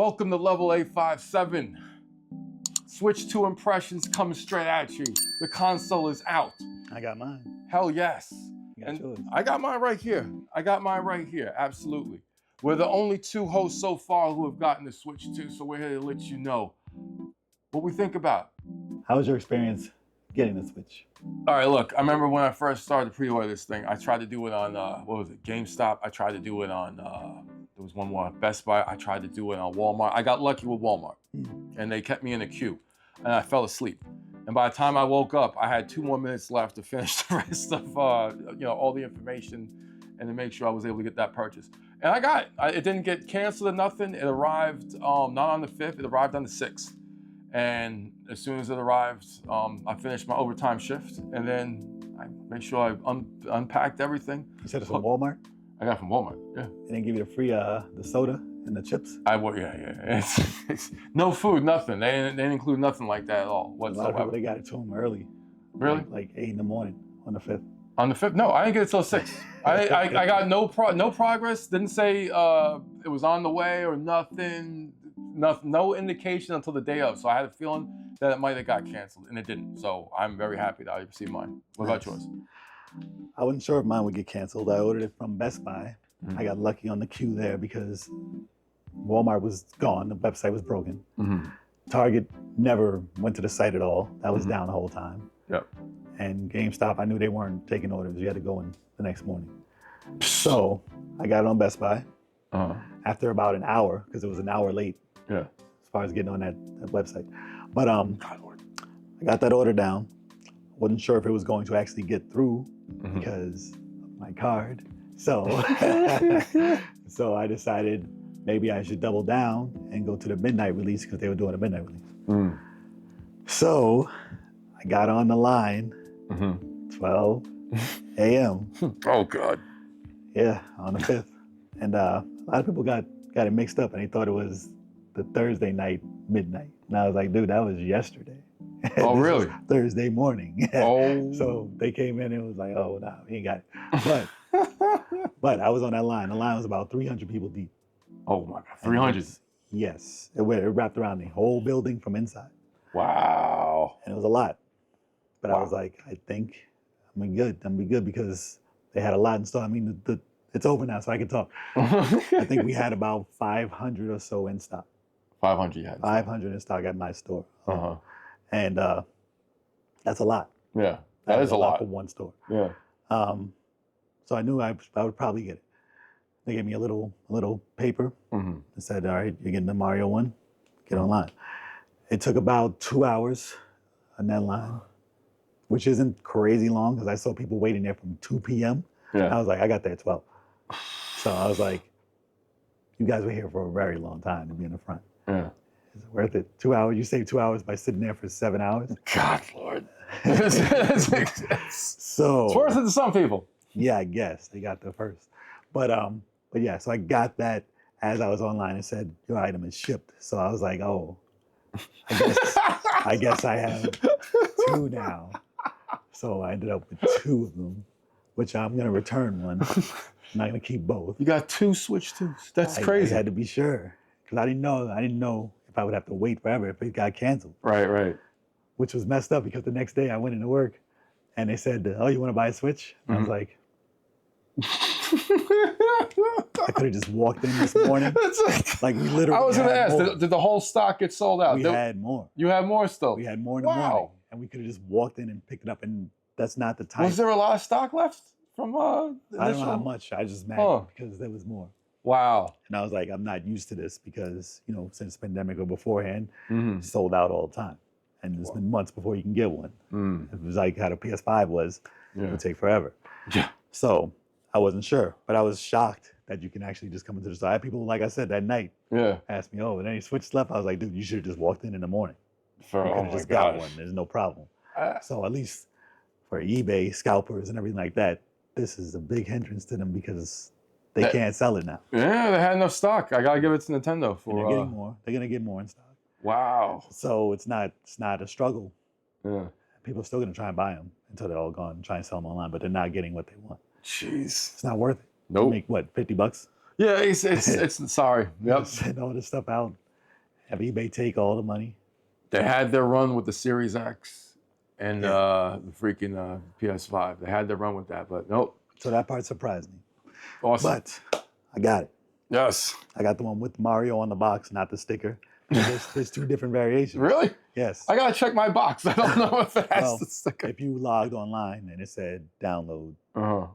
Welcome to level 857. Switch 2 impressions coming straight at you. The console is out. I got mine. Hell yes. You got yours. I got mine right here. Absolutely. We're the only two hosts so far who have gotten the Switch 2, so we're here to let you know what we think about. How was your experience getting the Switch? All right, look, I remember when I first started to pre-order this thing, I tried to do it on, GameStop. I tried to do it on, there was one more, Best Buy. I tried to do it on Walmart. I got lucky with Walmart, and they kept me in a queue, and I fell asleep. And by the time I woke up, I had 2 more minutes left to finish the rest of, all the information and to make sure I was able to get that purchase. And I got it. It didn't get canceled or nothing. It arrived not on the 5th, it arrived on the 6th. And as soon as it arrived, I finished my overtime shift, and then I made sure I unpacked everything. You said it's from Walmart? I got it from Walmart, yeah. They didn't give you the free the soda and the chips? Yeah. It's no food, nothing. They didn't include nothing like that at all whatsoever. A lot of people, they got it to them early. Really? Like 8 in the morning on the 5th. On the 5th? No, I didn't get it till 6. I got no progress. Didn't say it was on the way or nothing. No indication until the day of. So I had a feeling that it might have got canceled, and it didn't. So I'm very happy that I received mine. What about yours? I wasn't sure if mine would get canceled. I ordered it from Best Buy. I got lucky on the queue there because Walmart was gone. The website was broken. Target never went to the site at all. That was down the whole time. Yep. And GameStop, I knew they weren't taking orders. You had to go in the next morning. So I got it on Best Buy. After about an hour, because it was an hour late. Yeah. As far as getting on that website. But I got that order down. Wasn't sure if it was going to actually get through because of my card. So, so I decided maybe I should double down and go to the midnight release because they were doing a midnight release. So I got on the line, 12 a.m. Oh God. Yeah, on the 5th. And a lot of people got it mixed up and they thought it was the Thursday night midnight. And I was like, dude, that was yesterday. Oh, really? Thursday morning. Oh. So they came in and was like, oh, no, he ain't got it. But I was on that line. The line was about 300 people deep. Oh my God, 300? Yes. It wrapped around the whole building from inside. Wow. And it was a lot. But I was like, I think I'm gonna be good because they had a lot in store. I mean, it's over now, so I can talk. I think we had about 500 or so in stock. 500 you had? 500 in stock at my store. And that's a lot. Yeah, that is a lot for one store. Yeah. So I knew I would probably get it. They gave me a little paper and said, all right, you're getting the Mario one, get online. It took about 2 hours on that line, which isn't crazy long because I saw people waiting there from 2 p.m. Yeah. I was like, I got there at 12. So I was like, you guys were here for a very long time to be in the front. Yeah. Is it worth it? 2 hours? You saved 2 hours by sitting there for 7 hours? God, Lord. So it's worth it to some people. Yeah, I guess they got there first. But yeah, so I got that as I was online. It said your item is shipped. So I was like, oh, I guess I have 2 now. So I ended up with 2 of them, which I'm gonna return one. I'm not gonna keep both. You got 2 Switch 2s. That's crazy. I had to be sure because I didn't know if I would have to wait forever if it got canceled. Right. Which was messed up because the next day I went into work and they said, oh, you want to buy a Switch? And I was like, I could have just walked in this morning. Like we literally. I was going to ask, did the whole stock get sold out? We had more. You had more still? We had more in the morning. And we could have just walked in and picked it up. And that's not the time. Was there a lot of stock left from I don't know how much. I just mad because there was more. Wow. And I was like, I'm not used to this because, since the pandemic or beforehand, sold out all the time. And it's been months before you can get one. It was like how the PS5 was. It would take forever. Yeah. So I wasn't sure, but I was shocked that you can actually just come into the store. I had people, like I said, that night asked me, oh, and any Switch left? I was like, dude, you should have just walked in the morning. You could have just got one. There's no problem. So at least for eBay, scalpers, and everything like that, this is a big hindrance to them because they can't sell it now. Yeah, they had enough stock. I got to give it to Nintendo for... And they're getting more. They're going to get more in stock. Wow. So it's not a struggle. Yeah. People are still going to try and buy them until they're all gone and try and sell them online, but they're not getting what they want. Jeez. It's not worth it. Nope. You make what, $50? Yeah, it's sorry. Yep. Send all this stuff out. Have eBay take all the money. They had their run with the Series X and the freaking PS5. They had their run with that, but nope. So that part surprised me. Awesome. But I got it. Yes. I got the one with Mario on the box, not the sticker. There's 2 different variations. Really? Yes. I gotta check my box. I don't know if it has the sticker. If you logged online and it said download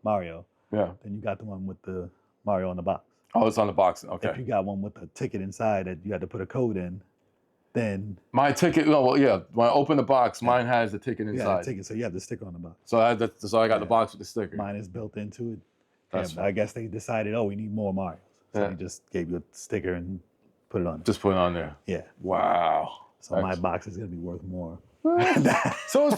Mario, then you got the one with the Mario on the box. Oh, it's on the box. Okay. If you got one with a ticket inside that you had to put a code in, then my ticket. Oh, well, yeah. When I open the box, mine has the ticket inside. Yeah, the ticket. So you have the sticker on the box. So I got the box with the sticker. Mine is built into it. That's I guess they decided, oh, we need more Marios. So they just gave you a sticker and put it on. Just put it on there. Yeah. Wow. So my box is gonna be worth more. So your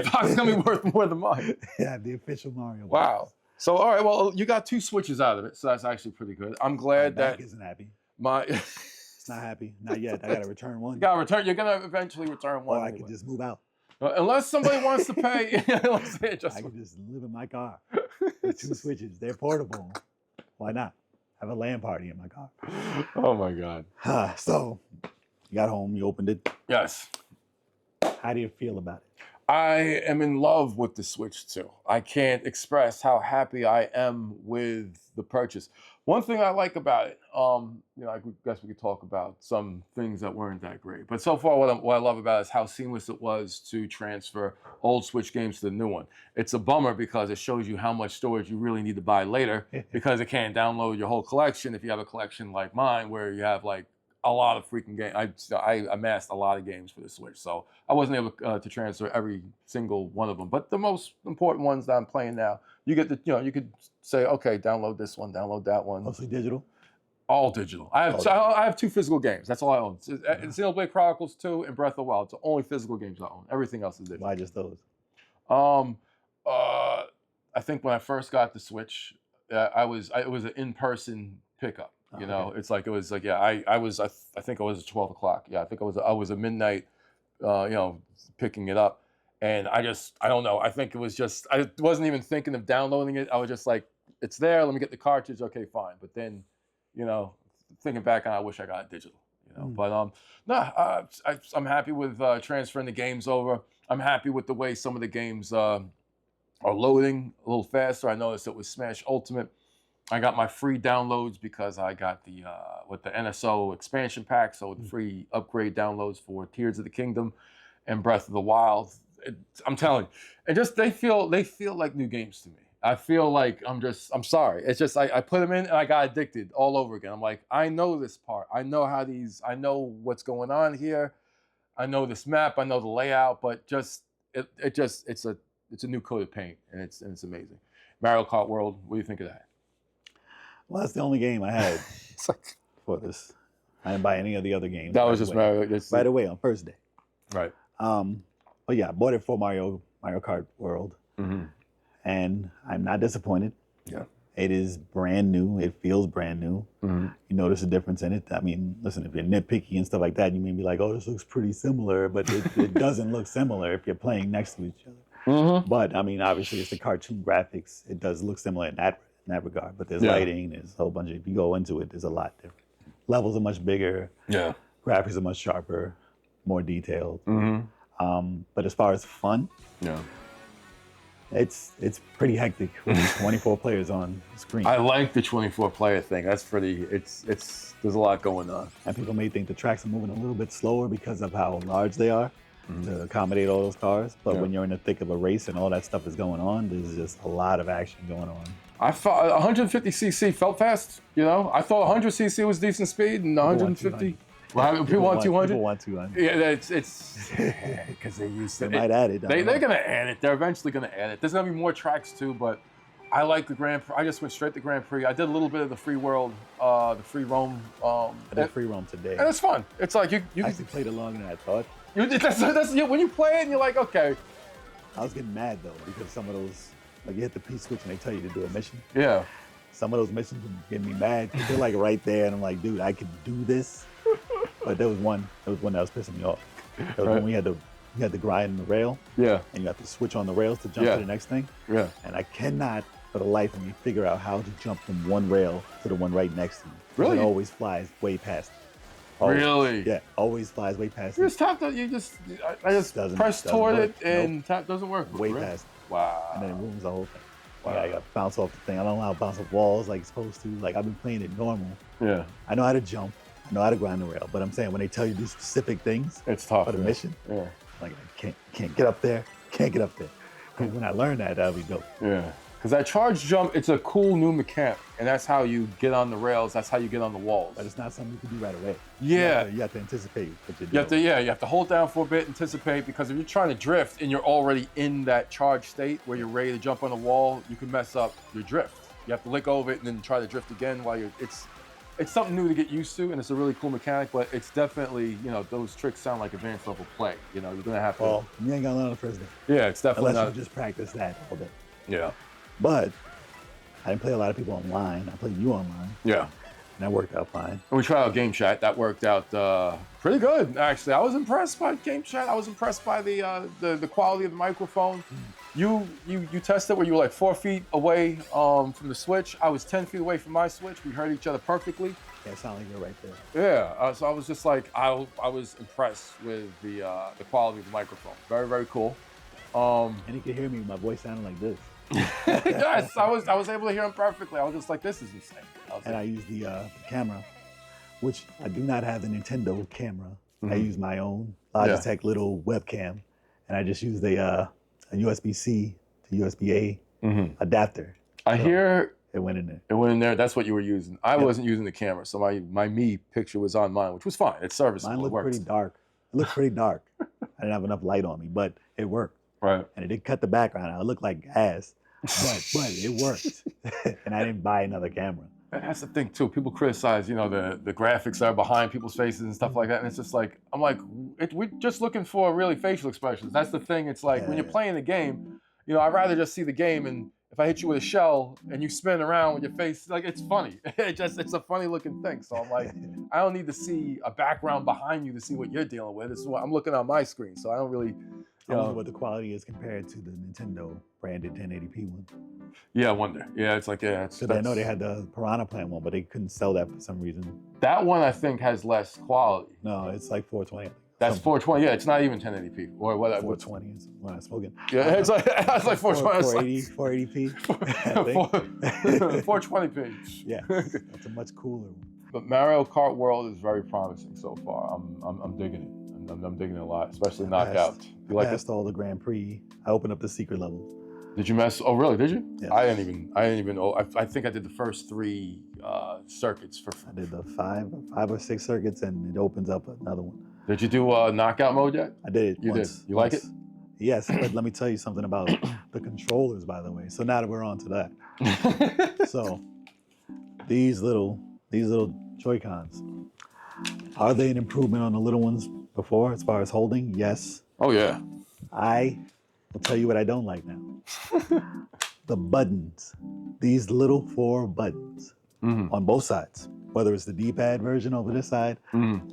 box is gonna be worth more than mine. Yeah, the official Mario. Wow. Box. So all right, well, you got 2 Switches out of it, so that's actually pretty good. I'm glad my that bank isn't happy. It's not happy. Not yet. I gotta return one. You gotta return. You're gonna eventually return one. Or I could just move out. Unless somebody wants to pay. I could just live in my car. With 2 Switches. They're portable. Why not? Have a LAN party in my car. Oh my God. So you got home, you opened it. Yes. How do you feel about it? I am in love with the Switch 2. I can't express how happy I am with the purchase. One thing I like about it, I guess we could talk about some things that weren't that great. But so far, what I love about it is how seamless it was to transfer old Switch games to the new one. It's a bummer because it shows you how much storage you really need to buy later because it can't download your whole collection if you have a collection like mine where you have like a lot of freaking games. I amassed a lot of games for the Switch, so I wasn't able to transfer every single one of them. But the most important ones that I'm playing now, you get you could say, okay, download this one, download that one. Mostly digital? All digital. I have 2 physical games. That's all I own. It's Xenoblade Chronicles 2 and Breath of the Wild. It's the only physical games I own. Everything else is digital. Why just those? I think when I first got the Switch, it was an in-person pickup. You know, it's like it was like I think it was 12 o'clock. Yeah, I think I was a midnight, picking it up, and I don't know. I think it was just I wasn't even thinking of downloading it. I was just like, it's there. Let me get the cartridge. Okay, fine. But then, thinking back on, I wish I got it digital. But I'm happy with transferring the games over. I'm happy with the way some of the games are loading a little faster. I noticed it with Smash Ultimate. I got my free downloads because I got the NSO expansion pack, so the free upgrade downloads for Tears of the Kingdom and Breath of the Wild. I'm telling you, they feel like new games to me. I feel like I'm sorry. It's just I put them in and I got addicted all over again. I'm like, I know this part. I know I know what's going on here. I know this map. I know the layout, but it's a new coat of paint and it's amazing. Mario Kart World. What do you think of that? Well, that's the only game I had for this. I didn't buy any of the other games. That was just Mario. Right away on first day. Right. But yeah, I bought it for Mario Kart World. Mm-hmm. And I'm not disappointed. Yeah. It is brand new. It feels brand new. Mm-hmm. You notice a difference in it. I mean, listen, if you're nitpicky and stuff like that, you may be like, oh, this looks pretty similar, but it doesn't look similar if you're playing next to each other. Mm-hmm. But I mean, obviously it's the cartoon graphics. It does look similar in that regard, but there's lighting, there's a whole bunch of, if you go into it, there's a lot different. Levels are much bigger. Yeah. Graphics are much sharper, more detailed. Mm-hmm. But as far as fun, it's pretty hectic with 24 players on the screen. I like the 24-player thing. That's pretty. There's a lot going on. And people may think the tracks are moving a little bit slower because of how large they are to accommodate all those cars. But when you're in the thick of a race and all that stuff is going on, there's just a lot of action going on. I thought 150cc felt fast. I thought 100cc was decent speed, and 150. People want 200. People want 200. Yeah, it's because they used to. They might add it. They're gonna add it. They're eventually gonna add it. There's gonna be more tracks too, but I like the Grand Prix. I just went straight to Grand Prix. I did a little bit of the free world, the free roam. I did free roam today. And it's fun. It's like you actually played it longer than I thought. That's when you play it and you're like, okay. I was getting mad though because some of those, like you hit the P switch and they tell you to do a mission. Yeah. Some of those missions were getting me mad because they're like right there, and I'm like, dude, I could do this. But there was one that was pissing me off. That was when you had to grind the rail. Yeah. And you have to switch on the rails to jump to the next thing. Yeah. And I cannot, for the life of me, figure out how to jump from one rail to the one right next to me. Really? It always flies way past me. Always. Really? Yeah, always flies way past You it. just tap that. I just press toward work. it and tap doesn't work. Way Really? past. Wow. And then it ruins the whole thing. Wow. Like, I got to bounce off the thing. I don't know how to bounce off walls like it's supposed to. Like, I've been playing it normal. Yeah. I know how to jump. I know how to grind the rail. But I'm saying when they tell you to do specific things It's tough. for the mission, Yeah. like, I can't get up there. Can't get up there. Because when I learn that, that'll be dope. Yeah. Because that charge jump, it's a cool new mechanic, and that's how you get on the rails. That's how you get on the walls. But it's not something you can do right away. Yeah. You have to anticipate what you're You doing. have to hold down for a bit, anticipate, because if you're trying to drift and you're already in that charge state where you're ready to jump on the wall, you can mess up your drift. You have to lick over it and then try to drift again while you're. It's something new to get used to, and it's a really cool mechanic. But it's definitely, those tricks sound like advanced level play. You're gonna have to. Well, you ain't gonna learn on the first day. Yeah, it's definitely Unless not. you just practice that all day. Yeah. But I didn't play a lot of people online. I played you online, Yeah. and that worked out fine. And we tried out Game Chat. That worked out pretty good, actually. I was impressed by Game Chat. I was impressed by the quality of the microphone. You tested where you were like 4 feet away from the switch. I was 10 feet away from my switch. We heard each other perfectly. Yeah, it sounded like you're right there. Yeah. So I was just like, I was impressed with the quality of the microphone. Very, very cool. And you could hear me. My voice sounded like this. Yes, I was able to hear him perfectly. I was just like, this is insane. And I used the camera, which I do not have the Nintendo camera. I use my own Logitech little webcam, and I just used a USB-C to USB-A adapter. I hear it went in there. It went in there. That's what you were using. I wasn't using the camera, so my me picture was on mine, which was fine. It's serviceable. Mine looked pretty dark. It looked pretty dark. I didn't have enough light on me, but it worked. Right. And it did cut the background out. It looked like ass, but it worked. And I didn't buy another camera. And that's the thing too. People criticize, the graphics that are behind people's faces and stuff like that. And it's just like, I'm like, we're just looking for really facial expressions. That's the thing. It's like when you're playing the game, I'd rather just see the game, and if I hit you with a shell and you spin around with your face, like, it's funny. It's a funny looking thing. So I'm like, I don't need to see a background behind you to see what you're dealing with. It's what I'm looking on my screen. So I don't really. I wonder what the quality is compared to the Nintendo branded 1080p one. Yeah, I wonder. Yeah, it's like, Because I know they had the Piranha Plant one, but they couldn't sell that for some reason. That one, I think, has less quality. No, it's like 420. That's 420. Yeah, it's not even 1080p or whatever. 420 is when I'm smoking. Yeah, it's like 420. 480p. 420p. Yeah, that's a much cooler one. But Mario Kart World is very promising so far. I'm digging it. I'm digging it a lot, especially Knockout. You like it? Passed all the Grand Prix. I opened up the secret levels. Did you mess? Oh, really? Did you? Yes. I didn't even know. I think I did the first 3 circuits for. I did the 5 or 6 circuits, and it opens up another one. Did you do knockout mode yet? I did it. You once, did. You like it? Yes, but let me tell you something about the controllers, by the way. So now that we're on to that. So these little Joy-Cons, are they an improvement on the little ones before as far as holding? Yes. Oh yeah. I will tell you what I don't like now. The buttons. These little 4 buttons on both sides, whether it's the D-pad version over this side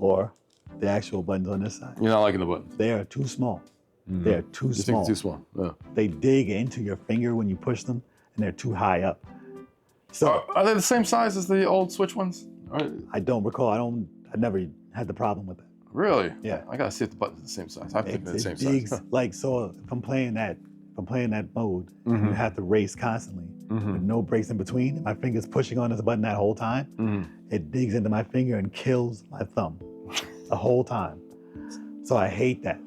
or the actual buttons on this side. You're not liking the buttons. They are too small. They're too You small. think it's too small? Yeah. They dig into your finger when you push them, and they're too high up. So Are they the same size as the old Switch ones? I don't recall. I never had the problem with that. Really? Yeah. I gotta see if the buttons are the same size. I think they're the same digs, size. like, so if I'm playing that mode, you have to race constantly with no breaks in between. And my finger's pushing on this button that whole time. It digs into my finger and kills my thumb the whole time. So I hate that.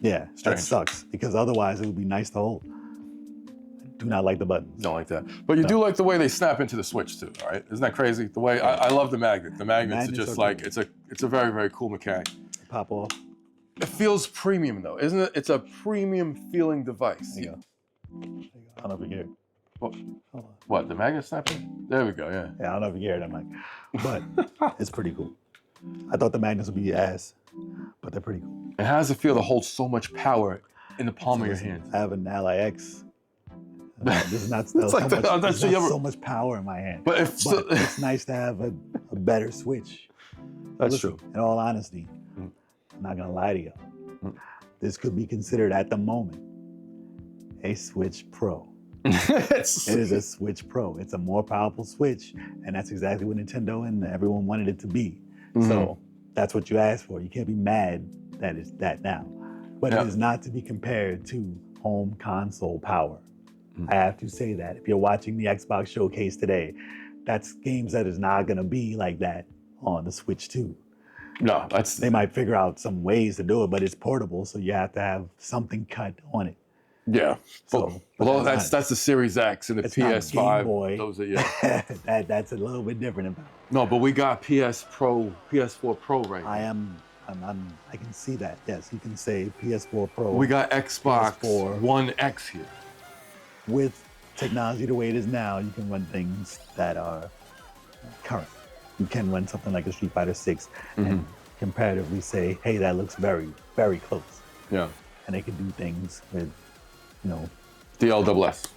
Yeah, Strange. that sucks, because otherwise it would be nice to hold. I do not like the buttons. Don't like that. But you do like the way they snap into the Switch too, all right? Isn't that crazy? The way I love the magnet. The magnets are just like it's a very, very cool mechanic. Pop off. It feels premium though, isn't it? It's a premium feeling device. There you go. I don't know if you hear it. What? Hold on. What? The magnet snapping? There we go. Yeah. Yeah, I don't know if you hear it. I'm like, but it's pretty cool. I thought the magnets would be ass, but they're pretty cool. And how does it feel to hold so much power in the palm of your hand? I have an Ally X. This is not, It's like so much power in my hand. But it's nice to have a better Switch. That's Listen, true. in all honesty, I'm not gonna lie to you. This could be considered at the moment a Switch Pro. It is a Switch Pro. It's a more powerful Switch, and that's exactly what Nintendo and everyone wanted it to be. So that's what you asked for. You can't be mad that it's that now. But it is not to be compared to home console power. I have to say that. If you're watching the Xbox showcase today, that's games that is not going to be like that on the Switch 2. No, they might figure out some ways to do it, but it's portable, so you have to have something cut on it. Yeah. So, well, that's the Series X and the PS5. Game Boy. Those are that's a little bit different. No, but we got PS4 Pro right now. I can see that. Yes, you can say PS4 Pro. We got Xbox PS4. One X here. With technology the way it is now, you can run things that are current. You can run something like a Street Fighter 6 and comparatively say, hey, that looks very, very close. Yeah. And they can do things with, DLSS.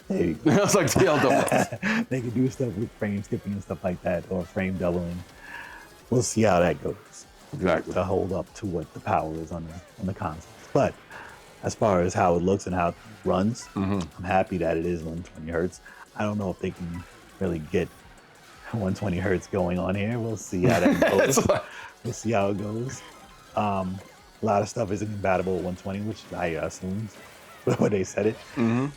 There you go. It's like DLSS. They can do stuff with frame skipping and stuff like that, or frame doubling. We'll see how that goes. Exactly. To hold up to what the power is on the consoles. But as far as how it looks and how it runs, I'm happy that it is 120 hertz. I don't know if they can really get 120 hertz going on here. We'll see how that goes. We'll see how it goes. A lot of stuff isn't compatible with 120, which I assumed when they said it. There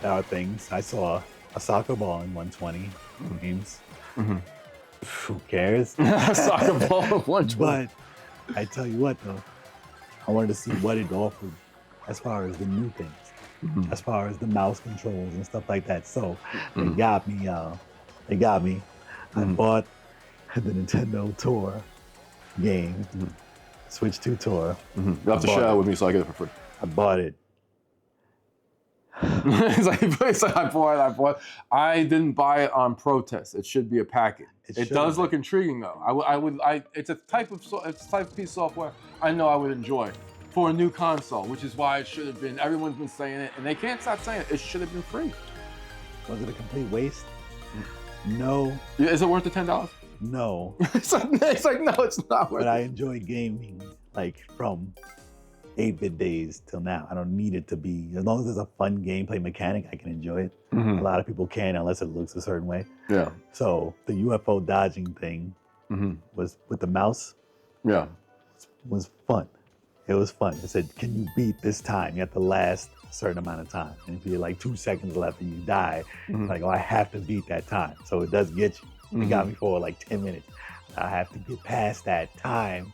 are things. I saw a soccer ball in 120 games. Who cares? Soccer ball in 120. But I tell you what, though, I wanted to see what it offered as far as the new things, as far as the mouse controls and stuff like that. So they got me. They got me. I bought the Nintendo Tour game, Switch 2 Tour. You have to share it with me so I get it for free. I bought it. it's like I bought. I didn't buy it on protest. It should be a package. It does look intriguing though. It's a type of piece of software I know I would enjoy for a new console, which is why it should have been. Everyone's been saying it, and they can't stop saying it. It should have been free. Was it a complete waste? No. Is it worth the $10? No. it's like no, it's not worth it. But I enjoy gaming from 8-bit days till now. I don't need it to be, as long as there's a fun gameplay mechanic, I can enjoy it. A lot of people can't unless it looks a certain way. Yeah. So the UFO dodging thing was with the mouse. Yeah. Was fun. It was fun. It said, can you beat this time? You have to last a certain amount of time. And if you're like 2 seconds left and you die, it's like, oh, I have to beat that time. So it does get you. It got me for like 10 minutes. I have to get past that time.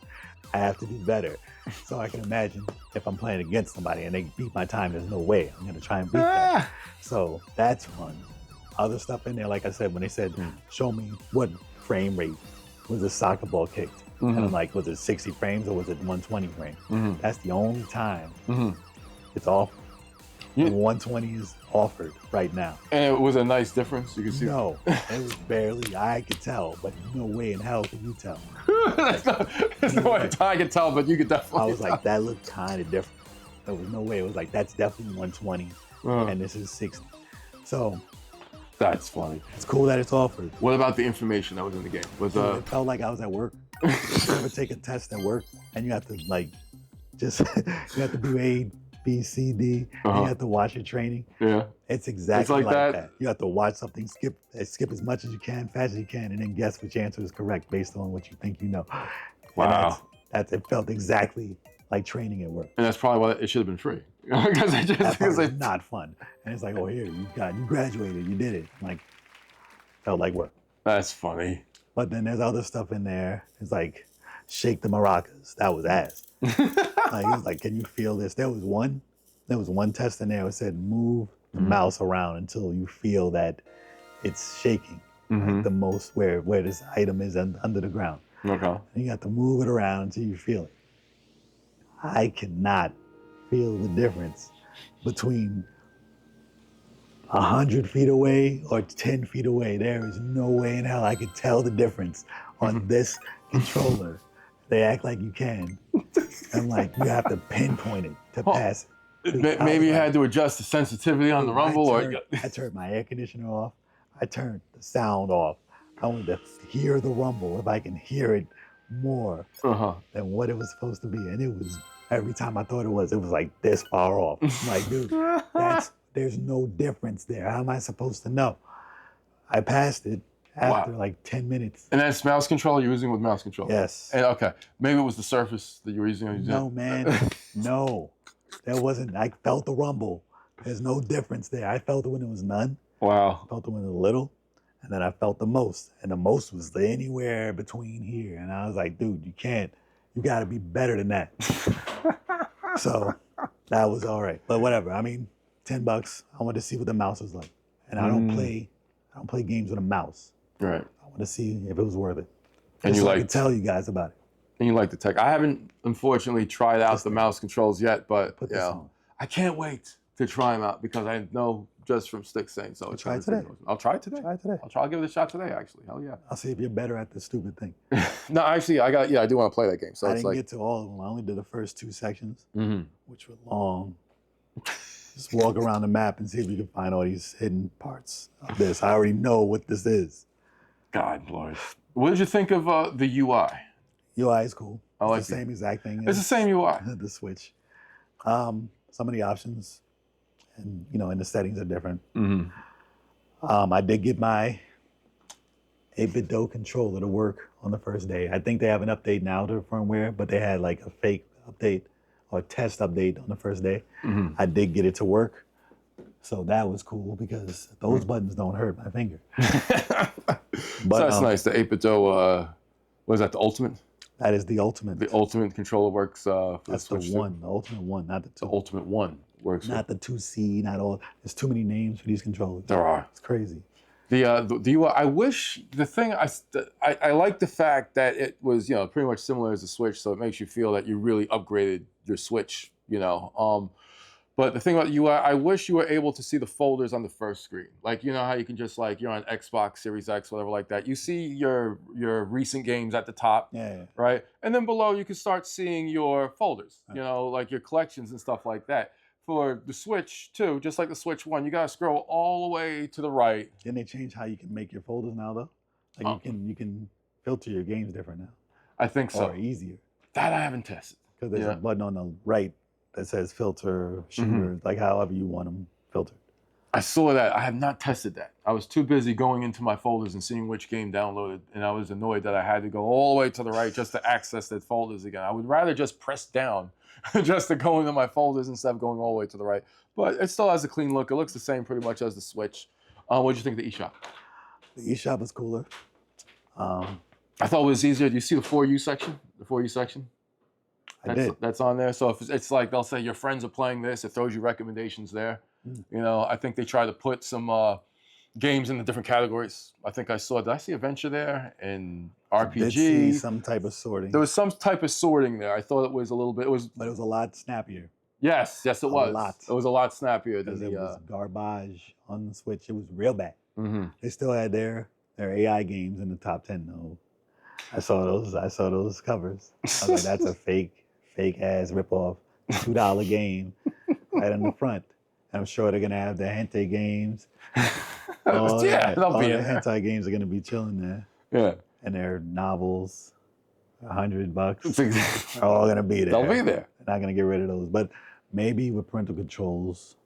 I have to do better. So I can imagine if I'm playing against somebody and they beat my time, there's no way I'm gonna try and beat them. So that's fun. Other stuff in there, like I said, when they said, show me what frame rate was the soccer ball kicked. And I'm like, was it 60 frames or was it 120 frames? That's the only time it's off. 120 is offered right now. And it was a nice difference. You can see. No, it was barely. I could tell, but no way in hell can you tell. There's no way I can tell, but you could definitely. I was like, that looked kind of different. There was no way. It was like, that's definitely 120, and this is 60. So that's funny. It's cool that it's offered. What about the information that was in the game? It felt like I was at work. You ever take a test at work and you have to you have to do A, B, C, D, and you have to watch your training? Yeah. It's exactly like that. You have to watch something, skip as much as you can, fast as you can, and then guess which answer is correct based on what you think you know. Wow. And it felt exactly like training at work. And that's probably why it should have been free. Because it's not fun. And it's like, oh, here, you graduated, you did it. Like, felt like work. That's funny. But then there's other stuff in there. It's like, shake the maracas. That was ass. It was like, can you feel this? There was one test in there that said, move the mouse around until you feel that it's shaking. Like the most where this item is under the ground. Okay. And you have to move it around until you feel it. I cannot feel the difference between 100 feet away or 10 feet away. There is no way in hell I could tell the difference on this controller. They act like you can. I'm like, you have to pinpoint it to pass it. Maybe you had to adjust the sensitivity on the rumble. I turned my air conditioner off. I turned the sound off. I wanted to hear the rumble if I can hear it more than what it was supposed to be. And it was, every time I thought it was like this far off. I'm like, dude, there's no difference there. How am I supposed to know? I passed it. after like 10 minutes. And that's mouse control you're using with mouse control? Yes. And okay, maybe it was the Surface that you were using. No, man. No. There wasn't. I felt the rumble. There's no difference there. I felt it when it was none. Wow. I felt it when it was little. And then I felt the most. And the most was anywhere between here. And I was like, dude, you got to be better than that. So that was all right. But whatever. I mean, $10. I wanted to see what the mouse was like. And I don't play games with a mouse. Right. I want to see if it was worth it. And so I can tell you guys about it. And you like the tech. I haven't, unfortunately, tried out the mouse controls yet, but I can't wait to try them out because I know just from Stikz saying so. Try it today. I'll try it today. I'll give it a shot today, actually. Hell yeah. I'll see if you're better at this stupid thing. No, actually, I do want to play that game. So I it's didn't get to all of them. I only did the first 2 sections, which were long. Just walk around the map and see if you can find all these hidden parts of this. I already know what this is. God, Lord. What did you think of the UI? UI is cool. I like it's the same exact thing. It's the same UI. The Switch. Some of the options and and the settings are different. I did get my 8-bit Do controller to work on the first day. I think they have an update now to the firmware, but they had like a fake update or test update on the first day. I did get it to work. So that was cool because those buttons don't hurt my finger. But, so that's nice. The 8-bit Do, what is that, the Ultimate? That is the Ultimate. The Ultimate controller works for that's the Switch the one, the Ultimate one, not the 2. The Ultimate one works. Not the 2C, not all. There's too many names for these controllers. There are. It's crazy. The UI, I wish, the thing, I like the fact that it was, pretty much similar as the Switch, so it makes you feel that you really upgraded your Switch, But the thing about the UI, I wish you were able to see the folders on the first screen. Like, how you can just you're on Xbox Series X, whatever like that. You see your recent games at the top, right? And then below you can start seeing your folders, like your collections and stuff like that. For the Switch too, just like the Switch one, you gotta scroll all the way to the right. Didn't they change how you can make your folders now though? Like you can filter your games different now. I think so. Or easier. That I haven't tested. Because there's a button on the right that says filter, shooter, like however you want them filtered. I saw that. I have not tested that. I was too busy going into my folders and seeing which game downloaded, and I was annoyed that I had to go all the way to the right just to access that folders again. I would rather just press down just to go into my folders instead of going all the way to the right. But it still has a clean look. It looks the same pretty much as the Switch. What did you think of the eShop? The eShop is cooler. I thought it was easier. Do you see the For You section? The For You section? That's on there. So if it's like they'll say your friends are playing this, it throws you recommendations there. I think they try to put some games in the different categories. I think did I see Adventure there and RPG? I did see some type of sorting. There was some type of sorting there. I thought it was a little bit. But it was a lot snappier. Yes, it was. A lot. It was a lot snappier than it was garbage on the Switch. It was real bad. They still had their AI games in the top 10 though. I saw those covers. I was like, that's a fake ass ripoff $2 game right in the front. And I'm sure they're gonna have the hentai games. All the hentai games are gonna be chilling there. Yeah. And their novels, $100, are all gonna be there. They'll be there. They're not gonna get rid of those. But maybe with parental controls,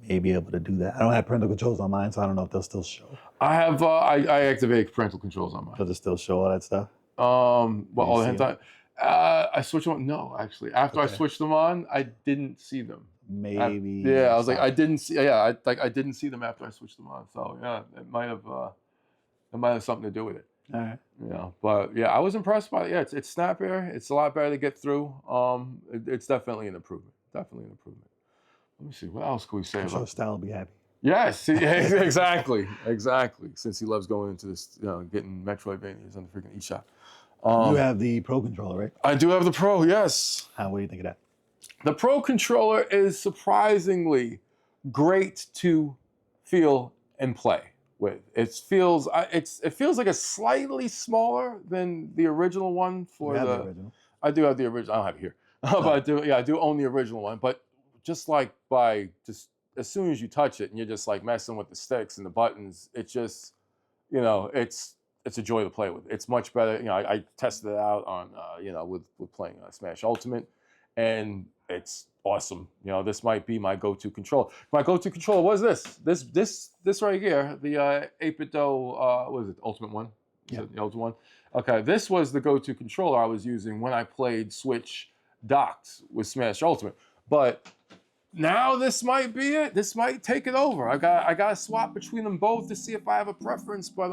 may be able to do that. I don't have parental controls on mine, so I don't know if they'll still show. I have I activate parental controls on mine. Does it still show all that stuff? All the hentai. I switched them on. No, actually, after I switched them on, I didn't see them. Maybe. I was like, I didn't see. Yeah, I didn't see them after I switched them on. So yeah, it might have something to do with it. All right. But yeah, I was impressed by it. Yeah, it's snappier. It's a lot better to get through. It's definitely an improvement. Definitely an improvement. Let me see. What else can we say I'm about? sure Style will be happy. Yes, exactly. Since he loves going into this, getting Metroidvanias on the freaking eShop. You have the Pro controller, right? I do have the Pro, yes. What do you think of that? The Pro controller is surprisingly great to feel and play with. It feels like it's slightly smaller than the original one for the original. I do have the original. I don't have it here, but I do own the original one. But just as soon as you touch it and you're just like messing with the sticks and the buttons, it's just it's a joy to play with. It's much better. I tested it out on with playing Smash Ultimate, and it's awesome. You know, this might be my go-to controller. My go-to controller was this right here, the 8-bit what is it, Ultimate one? Is it the Ultimate one? Okay, this was the go-to controller I was using when I played Switch docked with Smash Ultimate. But now this might be it. This might take it over. I got to swap between them both to see if I have a preference. But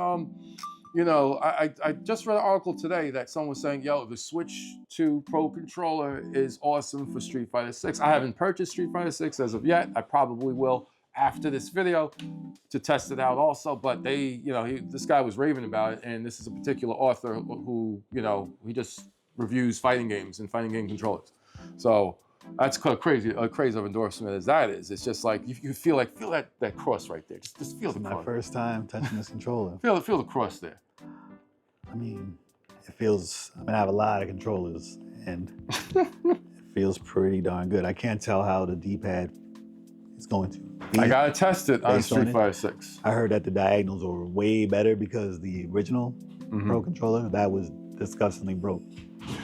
you know, I just read an article today that someone was saying, yo, the Switch 2 Pro controller is awesome for Street Fighter 6. I haven't purchased Street Fighter 6 as of yet. I probably will after this video to test it out also. But they, you know, this guy was raving about it, and this is a particular author who, you know, he just reviews fighting games and fighting game controllers. So that's crazy of endorsement as that is. It's just like you feel that cross right there. Just feel the cross. My first time touching this controller. Feel the cross there. I mean, it feels. I mean, I have a lot of controllers, and it feels pretty darn good. I can't tell how the D-pad is going to be. I gotta test it on Street Fighter 6. I heard that the diagonals were way better because the original Pro controller that was disgustingly broke.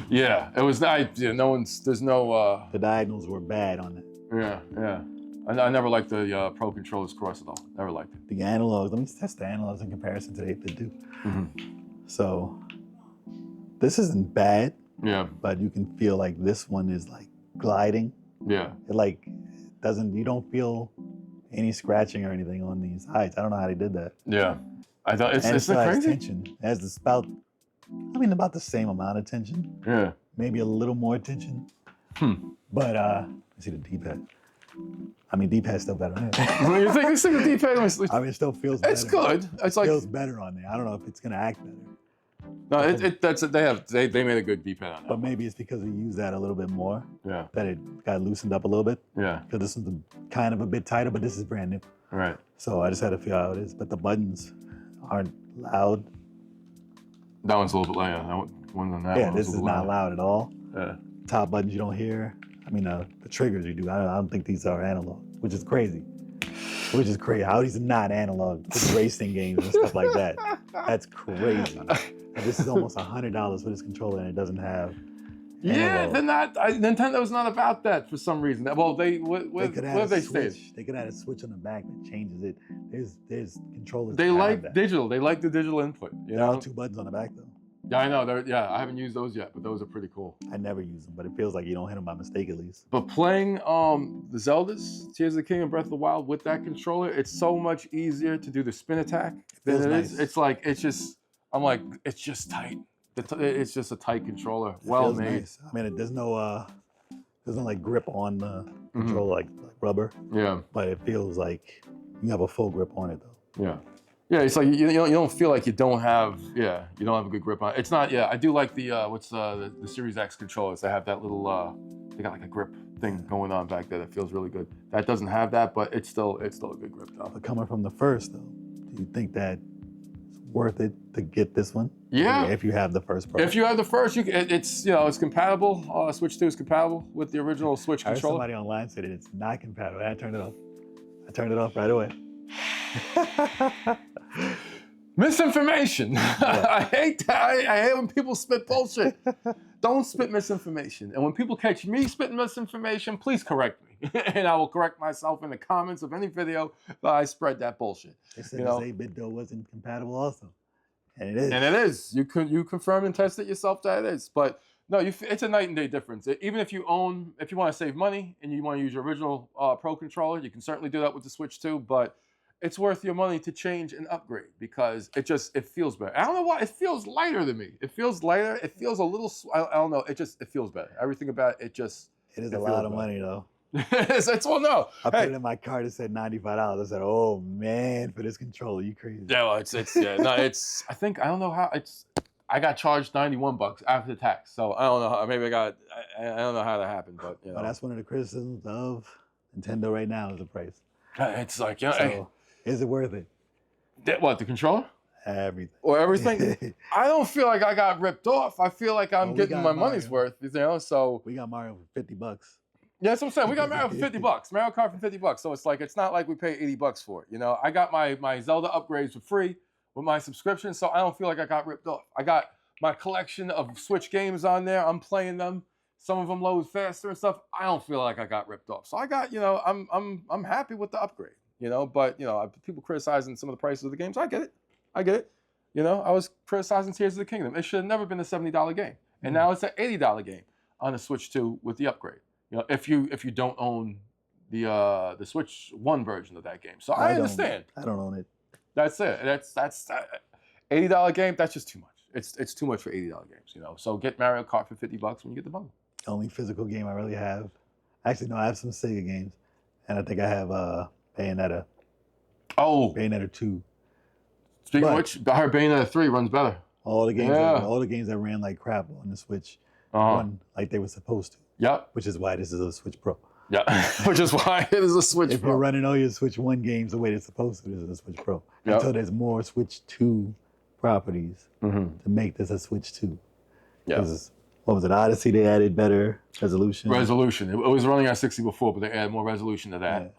Yeah, it was. No one's. There's no. The diagonals were bad on it. Yeah. I never liked the Pro controllers cross at all. Never liked it. The analogs. Let me test the analogs in comparison to the 8-bit do. So this isn't bad. Yeah. But you can feel like this one is like gliding. Yeah. It like doesn't. You don't feel any scratching or anything on these heights. I don't know how they did that. Yeah. I thought it's crazy. tension. It has about the same amount of tension. Yeah. Maybe a little more tension. But let's see the D-pad. I mean, D-pad's still better. You think the D-pad? I mean, it still feels better. It's good. It's like feels better on there. I don't know if it's gonna act better. No, they made a good D-pad on that. But maybe it's because we use that a little bit more. Yeah. That it got loosened up a little bit. Yeah. Because this is kind of a bit tighter, but this is brand new. Right. So I just had to feel how it is. But the buttons aren't loud. That one's a little bit louder. That one on that. Yeah, this is not loud at all. Yeah. Top buttons you don't hear. I mean, the triggers you do. I don't think these are analog, which is crazy. How these are not analog with racing games and stuff like that. That's crazy. And this is almost $100 for this controller, and it doesn't have. Yeah, they're not. Nintendo's not about that for some reason. Well, what have they stated? They could add a switch on the back that changes it. There's controllers. They like that. Digital. They like the digital input. There are 2 buttons on the back though. Yeah, I know. I haven't used those yet, but those are pretty cool. I never use them, but it feels like you don't hit them by mistake at least. But playing the Zeldas, Tears of the Kingdom, Breath of the Wild with that controller, it's so much easier to do the spin attack than it is. It's like it's just tight. It's just a tight controller, well made. Nice. I mean, there's no like grip on the controller like rubber. Yeah. But it feels like you have a full grip on it though. Yeah. Yeah, it's like you don't feel like you don't have a good grip on it. It's not. Yeah, I do like the the Series X controllers. They have that little they got like a grip thing going on back there that feels really good. That doesn't have that, but it's still a good grip though. But coming from the first though, do you think that it's worth it to get this one? Yeah. If you have the first Pro. If you have the first, it's compatible. Switch 2 is compatible with the original Switch controller. Somebody online said it's not compatible. I turned it off. I turned it off right away. Misinformation. Yeah. I hate that. I hate when people spit bullshit. Don't spit misinformation. And when people catch me spitting misinformation, please correct me. And I will correct myself in the comments of any video that I spread that bullshit. They said this 8-bit though wasn't compatible also. And it is. And it is. You confirmed and tested yourself that it is. But no, it's a night and day difference. Even if you want to save money and you want to use your original Pro controller, you can certainly do that with the Switch 2. But it's worth your money to change and upgrade because it feels better. I don't know why. It feels lighter to me. It feels lighter. It feels a little, I don't know. It feels better. Everything about it just. It is a lot of money though. Well, no. I put it in my cart. It said $95. I said, "Oh man, for this controller, you crazy?" Yeah, well, I think I don't know how I got charged $91 after the tax, so I don't know how. Maybe I don't know how that happened, but Well, that's one of the criticisms of Nintendo right now is the price. It's like So, is it worth it? What, the controller? Everything. Or everything? I don't feel like I got ripped off. I feel like I'm getting my money's worth. So we got Mario for $50. Yeah, that's what I'm saying. We got Mario for $50. Mario Kart for $50. So it's not like we pay $80 for it. I got my Zelda upgrades for free with my subscription, so I don't feel like I got ripped off. I got my collection of Switch games on there. I'm playing them. some of them load faster and stuff. I don't feel like I got ripped off. So I got, I'm happy with the upgrade, but people criticizing some of the prices of the games. I get it. I was criticizing Tears of the Kingdom. It should have never been a $70 game. And now it's an $80 game on the Switch 2 with the upgrade. If you don't own the Switch 1 version of that game. So I understand. I don't own it. That's it. That's $80 game, that's just too much. It's too much for $80 games, So get Mario Kart for $50 when you get the bundle. The only physical game I really have. Actually, no, I have some Sega games. And I think I have Bayonetta. Oh. Bayonetta 2. Speaking of which, I heard Bayonetta 3 runs better. All the games that ran like crap on the Switch run like they were supposed to. Yep. Which is why this is a Switch Pro. Yeah, which is why it is a Switch Pro. If you're running all your Switch 1 games the way they're supposed to, this is a Switch Pro. Until there's more Switch 2 properties to make this a Switch 2. Yeah. What was it? Odyssey, they added better resolution. It was running at 60 before, but they added more resolution to that. Yeah.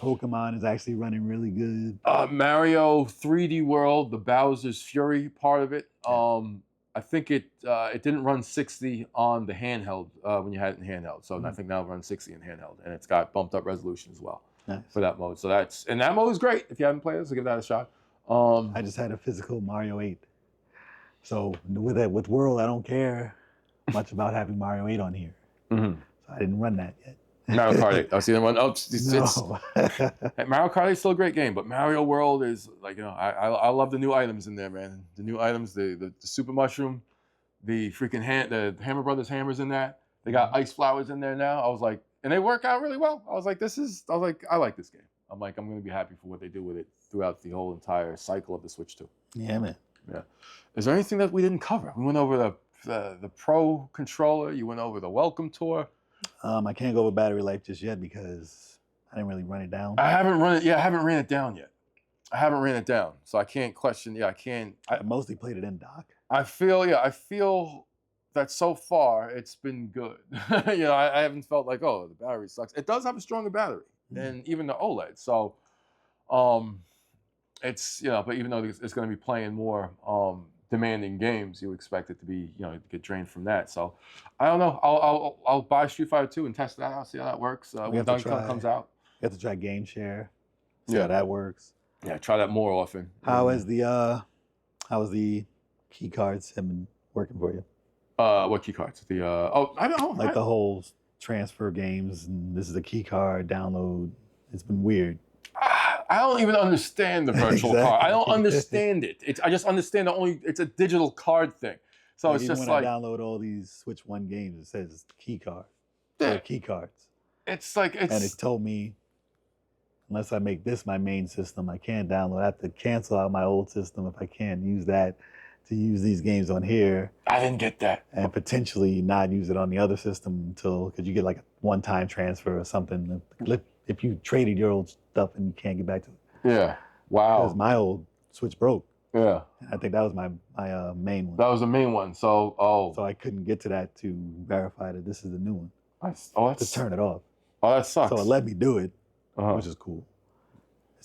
Pokemon is actually running really good. Mario 3D World, the Bowser's Fury part of it. I think it didn't run 60 on the handheld when you had it in handheld. So I think now it runs 60 in handheld, and it's got bumped up resolution as well for that mode. So that mode is great. If you haven't played it, so give that a shot. I just had a physical Mario 8. So with World, I don't care much about having Mario 8 on here. So I didn't run that yet. Mario Kart 8. I've seen them run. No. Mario Kart 8 is still a great game, but Mario World is like, I love the new items in there, man. The new items, the Super Mushroom, the freaking the Hammer Brothers hammers in that. They got ice flowers in there now. I was like, and they work out really well. I was like, I like this game. I'm like, I'm going to be happy for what they do with it throughout the whole entire cycle of the Switch 2. Yeah, man. Yeah. Is there anything that we didn't cover? We went over the Pro controller. You went over the Welcome Tour. I can't go over battery life just yet because I didn't really run it down. I haven't run it. Yeah, I haven't ran it down yet. So I can't question. Yeah, I can't. I mostly played it in dock. I feel that so far it's been good. I haven't felt like, oh, the battery sucks. It does have a stronger battery than even the OLED. So, it's but even though it's going to be playing more demanding games, you expect it to be get drained from that. So I don't know. I'll buy Street Fighter 2 and test that out, see how that works when Dunk comes out. You have to try Game Share, see how that works. Yeah, try that more often. How has the key cards have been working for you? What key cards? I don't know. Like the whole transfer games and this is a key card download. It's been weird. I don't even understand the virtual card. I don't understand it. I just understand it's a digital card thing. So it's just when I download all these Switch 1 games, it says key card. They're key cards. And it told me, unless I make this my main system, I can't download. I have to cancel out my old system if I can't use that to use these games on here. I didn't get that. And potentially not use it on the other system because you get like a one-time transfer or something. If you traded your old stuff and you can't get back to it. Yeah. Wow. Because my old Switch broke. Yeah. And I think that was my main one. That was the main one. So I couldn't get to that to verify that this is the new one. To turn it off. Oh, that sucks. So it let me do it, which is cool.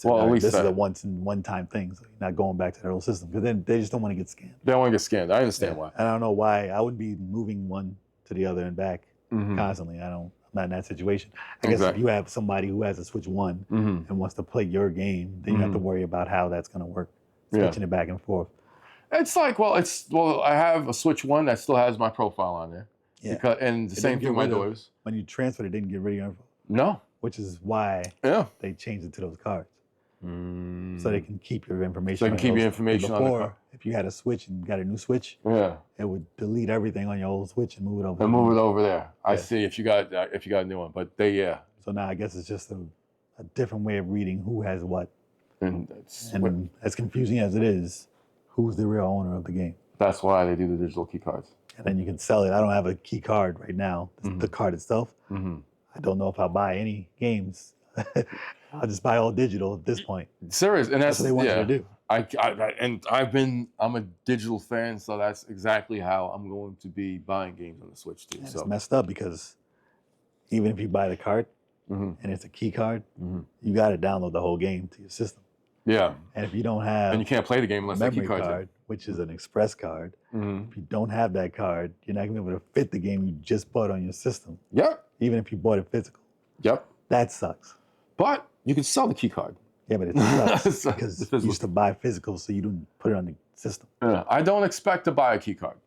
Well, at least this is a one-time thing, so you're not going back to their old system because then they just don't want to get scanned. They don't want to get scanned. I understand why. I don't know why. I wouldn't be moving one to the other and back constantly. I'm not in that situation. I guess if you have somebody who has a Switch 1 and wants to play your game, then you have to worry about how that's going to work, switching it back and forth. It's like, I have a Switch 1 that still has my profile on there. Yeah. And the same thing with my daughters. When you transferred it, didn't get rid of your info. No. Which is why they changed it to those cards. So they can keep your information. So they can keep your information on the card. If you had a Switch and got a new Switch, it would delete everything on your old Switch and move it over. And move it over there. I see. If you got a new one, but So now I guess it's just a different way of reading who has what. And as confusing as it is, who's the real owner of the game? That's why they do the digital key cards. And then you can sell it. I don't have a key card right now. The card itself. I don't know if I'll buy any games. I'll just buy all digital at this point. Serious, and that's what they want you to do. I'm a digital fan, so that's exactly how I'm going to be buying games on the Switch too. It's messed up because even if you buy the card and it's a key card, you got to download the whole game to your system. Yeah. And if you don't have, and you can't play the game unless the key card's in. which is an express card. Mm-hmm. If you don't have that card, you're not gonna be able to fit the game you just bought on your system, Yep. even if you bought it physical. Yep. That sucks. But you can sell the key card. Yeah, but it sucks The because physical. you used to buy physical, so you didn't put it on the system. Yeah, I don't expect to buy a key card.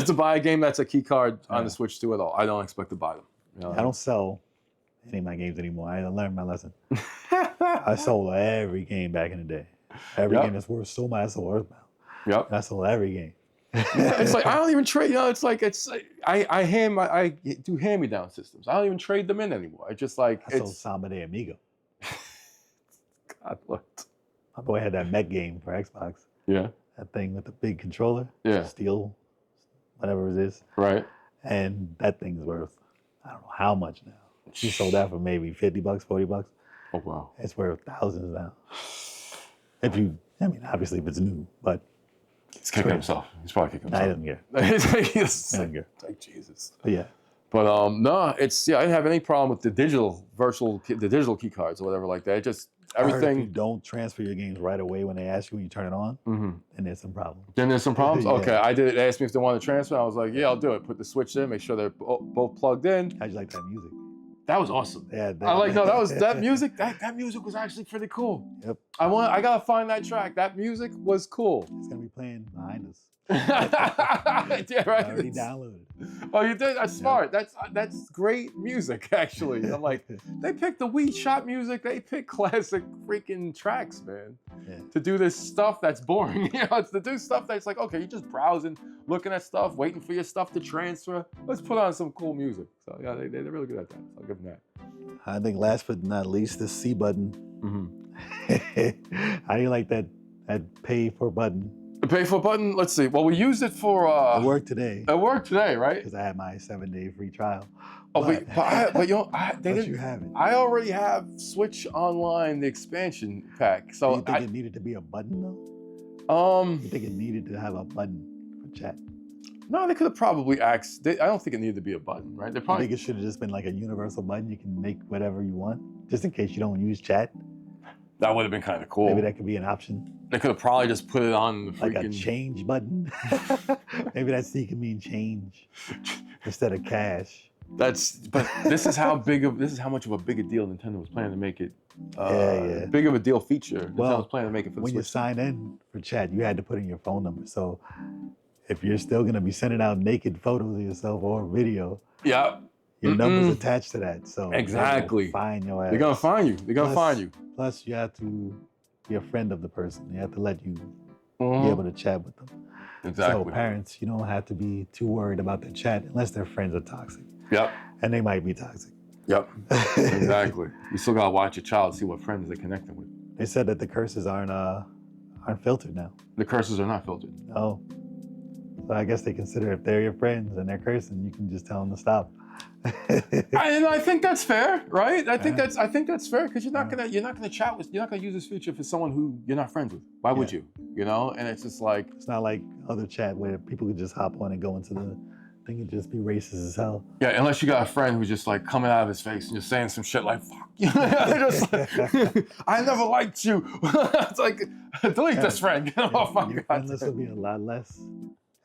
To buy a game that's a key card on the Switch 2 at all. I don't expect to buy them. You know? I don't sell any of my games anymore. I learned my lesson. I sold every game back in the day. Every game that's worth so much, I sold Earthbound. Yep. I sold every game. It's like I don't even trade. You know, it's like I do hand-me-down systems. I don't even trade them in anymore. It's just like I sold Samba de Amigo. God, what? My boy had that mech game for Xbox. Yeah. That thing with the big controller. Yeah. Steel, whatever it is. Right. And that thing's worth, I don't know how much now. She sold that for maybe $50, $40. Oh wow. It's worth thousands now. Obviously if it's new, but he's kicking himself. He's probably kicking himself. I didn't care. He's I didn't care. like Jesus. But yeah. But no, I didn't have any problem with the digital key cards or whatever like that. It just everything. If you don't transfer your games right away when they ask you when you turn it on, then there's some problem. Then there's some problems. Yeah. Okay, I did it. They asked me if they wanted to transfer. I was like, yeah, I'll do it. Put the switch in, make sure they're both plugged in. How'd you like that music? That was awesome. Yeah, that music. That music was actually pretty cool. Yep. I gotta find that track. That music was cool. It's gonna be playing behind us. Yeah, right. I already downloaded. Oh, you did? That's smart. That's great music, actually. I'm like, they picked the Wii Shop music. They picked classic freaking tracks, man. Yeah. To do this stuff that's boring. You know, it's to do stuff that's like, okay, you're just browsing, looking at stuff, waiting for your stuff to transfer. Let's put on some cool music. So yeah, they're really good at that. So I'll give them that. I think last but not least, the C button. How do you like that pay for button? The pay for button, let's see. Well, we used it for... it worked today. It worked today, right? Because I had my 7-day free trial. Oh, but you know, they didn't. You have it. I already have Switch Online, the expansion pack. So Do you think it needed to be a button though? You think it needed to have a button for chat? No, they could have probably asked. I don't think it needed to be a button, right? They probably. I think it should have just been like a universal button. You can make whatever you want, just in case you don't use chat. That would have been kind of cool. Maybe that could be an option. They could have probably just put it on the freaking... Like a change button. Maybe that C can mean change instead of cash. But this is how much of a big a deal Nintendo was planning to make it. Big of a deal feature. Nintendo was planning to make it for the when Switch. you sign in for chat, you had to put in your phone number. So if you're still gonna be sending out naked photos of yourself or video, your number's attached to that. So exactly, find your ass. They're gonna find you. They're gonna find you. Plus, you have to be a friend of the person. They have to let you be able to chat with them. Exactly. So parents, you don't have to be too worried about their chat unless their friends are toxic. Yep. And they might be toxic. Yep. Exactly. You still gotta watch your child, see what friends they're connecting with. They said that the curses aren't filtered now. The curses are not filtered. Oh. So I guess they consider if they're your friends and they're cursing, you can just tell them to stop. And I think that's fair, right? I think that's fair because you're not gonna use this feature for someone who you're not friends with. Why would you? You know? And it's just like it's not like other chat where people could just hop on and go into the thing and just be racist as hell. Yeah, unless you got a friend who's just like coming out of his face and just saying some shit like "fuck you," just like, I never liked you. It's like delete this friend. Get him off my Your friend list will be a lot less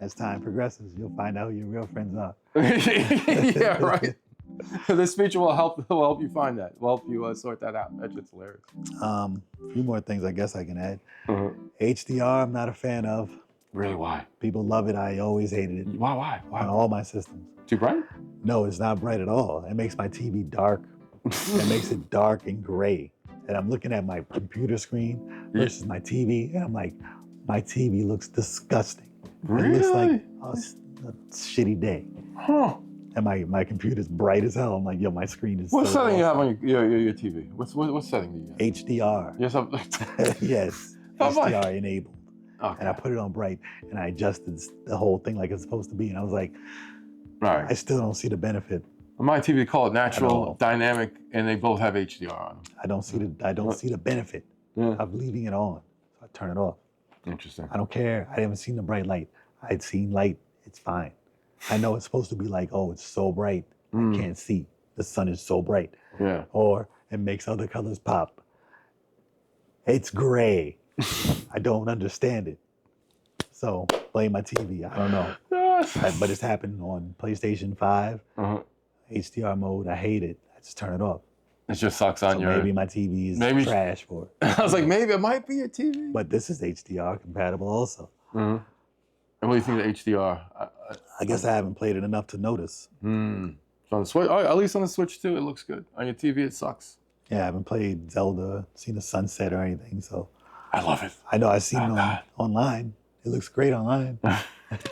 as time progresses. You'll find out who your real friends are. Yeah, right. This feature will help you find that. Will help you sort that out. That's just hilarious. A few more things I guess I can add. HDR, I'm not a fan of. Really? Why? People love it. I always hated it. Why? On all my systems. Too bright? No, it's not bright at all. It makes my TV dark. It makes it dark and gray. And I'm looking at my computer screen versus my TV, and I'm like, my TV looks disgusting. Really? It looks like a shitty day. Huh. And my computer's bright as hell. I'm like, yo, my screen is What so setting awesome. you have on your TV? What setting do you have? HDR. Yes, Yes. HDR enabled. Okay. And I put it on bright and I adjusted the whole thing like it's supposed to be. And I was like, I still don't see the benefit. On my TV, they call it natural, dynamic, and they both have HDR on them. I don't see the benefit of leaving it on. So I turn it off. Interesting. I don't care. I haven't seen the bright light. I'd seen light. It's fine. I know it's supposed to be like, oh, it's so bright. I can't see. The sun is so bright. Yeah. Or it makes other colors pop. It's gray. I don't understand it. So blame my TV. I don't know. But it's happened on PlayStation 5, HDR mode. I hate it. I just turn it off. It just sucks on your... Maybe my TV is trash for it. I was like, maybe it might be your TV. But this is HDR compatible also. And what do you think of HDR? I guess I haven't played it enough to notice. So on the Switch, at least on the Switch too, it looks good. On your TV, it sucks. Yeah, I haven't played Zelda, seen a sunset or anything, so. I love it. I know I've seen it online. It looks great online. But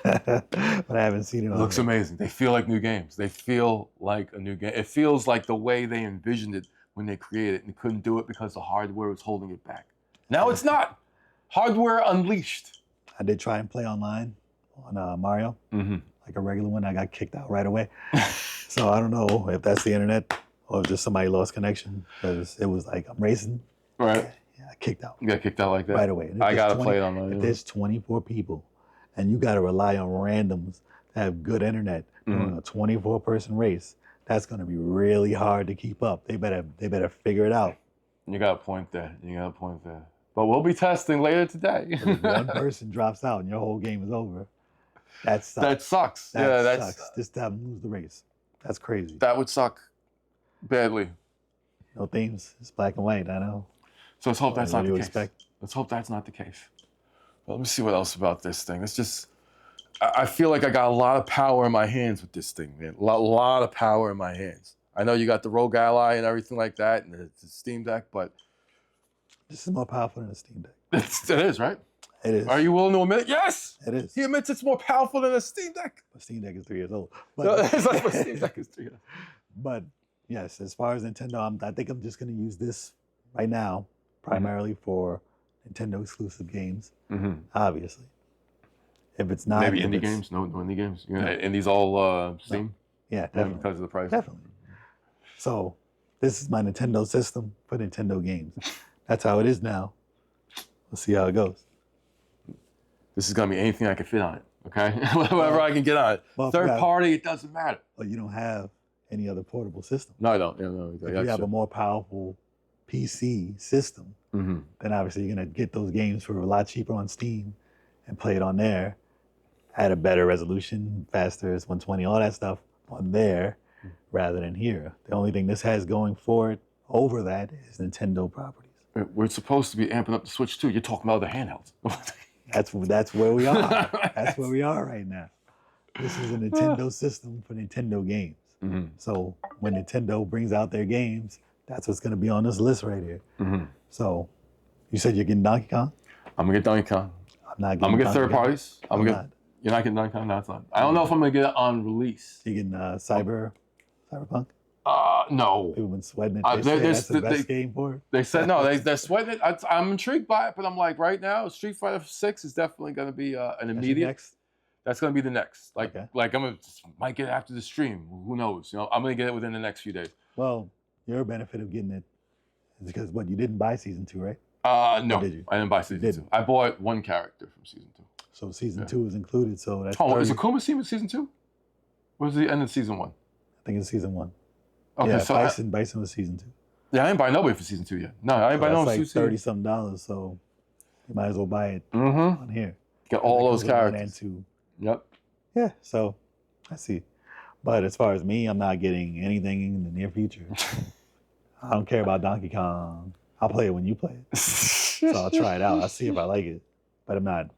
I haven't seen it online. It looks amazing. They feel like new games. They feel like a new game. It feels like the way they envisioned it when they created it and couldn't do it because the hardware was holding it back. Now it's not. Hardware unleashed. I did try and play online on Mario, like a regular one. I got kicked out right away. So I don't know if that's the internet or if just somebody lost connection because it was like I'm racing. Right. Yeah, I kicked out. You got kicked out like that? Right away. I got to play it online. If there's 24 people and you got to rely on randoms to have good internet during a 24-person race, that's going to be really hard to keep up. They better figure it out. You got a point there. But we'll be testing later today. If one person drops out and your whole game is over, that sucks. That sucks. That sucks. Just to have them lose the race. That's crazy. That would suck badly. No themes. It's black and white, I know. So let's hope that's not the case. Let's hope that's not the case. Well, let me see what else about this thing. It's just, I feel like I got a lot of power in my hands with this thing, man. A lot of power in my hands. I know you got the Rogue Ally and everything like that, and the Steam Deck, but this is more powerful than the Steam Deck. It is, right? It is. Are you willing to admit it? Yes! It is. He admits it's more powerful than a Steam Deck. The Steam Deck is 3 years old. But it's like the Steam Deck is 3 years old. But yes, as far as Nintendo, I think I'm just going to use this right now primarily for Nintendo exclusive games, obviously. If it's not... Maybe indie games? No indie games? Indies all Steam? No. Yeah, definitely. Because of the price? Definitely. So this is my Nintendo system for Nintendo games. That's how it is now. We'll see how it goes. This is going to be anything I can fit on it, okay? Whatever I can get on it. Well, Third party, it doesn't matter. Well, you don't have any other portable system. No, I don't. If you have a more powerful PC system, then obviously you're going to get those games for a lot cheaper on Steam and play it on there at a better resolution, faster, it's 120, all that stuff on there rather than here. The only thing this has going for it over that is Nintendo properties. We're supposed to be amping up the Switch too. You're talking about the handhelds. That's where we are. That's where we are right now. This is a Nintendo system for Nintendo games. So when Nintendo brings out their games, that's what's going to be on this list right here. So you said you're getting Donkey Kong? I'm going to get Donkey Kong. I'm not getting I'm going to get third parties. You're not. You're not getting Donkey Kong? No, it's not. I don't know if I'm going to get it on release. You're getting Cyberpunk? No. People have been sweating it. That's the best game for it. They said no. They're sweating it. I'm intrigued by it, but I'm like, right now, Street Fighter 6 is definitely going to be an immediate. Next? That's going to be the next. Like Okay. I'm gonna might get it after the stream. Who knows? I'm going to get it within the next few days. Well, your benefit of getting it is because you didn't buy season 2, right? No. Or did you? I didn't buy season 2. I bought one character from season 2. So season 2 is included. So that's. Oh, is Akuma season 2? Or was the end of season 1? I think it's season 1. Okay, yeah, so Bison was season 2. Yeah, I ain't buy nobody for season 2 yet. No, I ain't buy no like $30-something, so you might as well buy it on here. Get all those characters. 1 and 2. Yep. Yeah, so I see. But as far as me, I'm not getting anything in the near future. I don't care about Donkey Kong. I'll play it when you play it. So I'll try it out. I'll see if I like it. But I'm not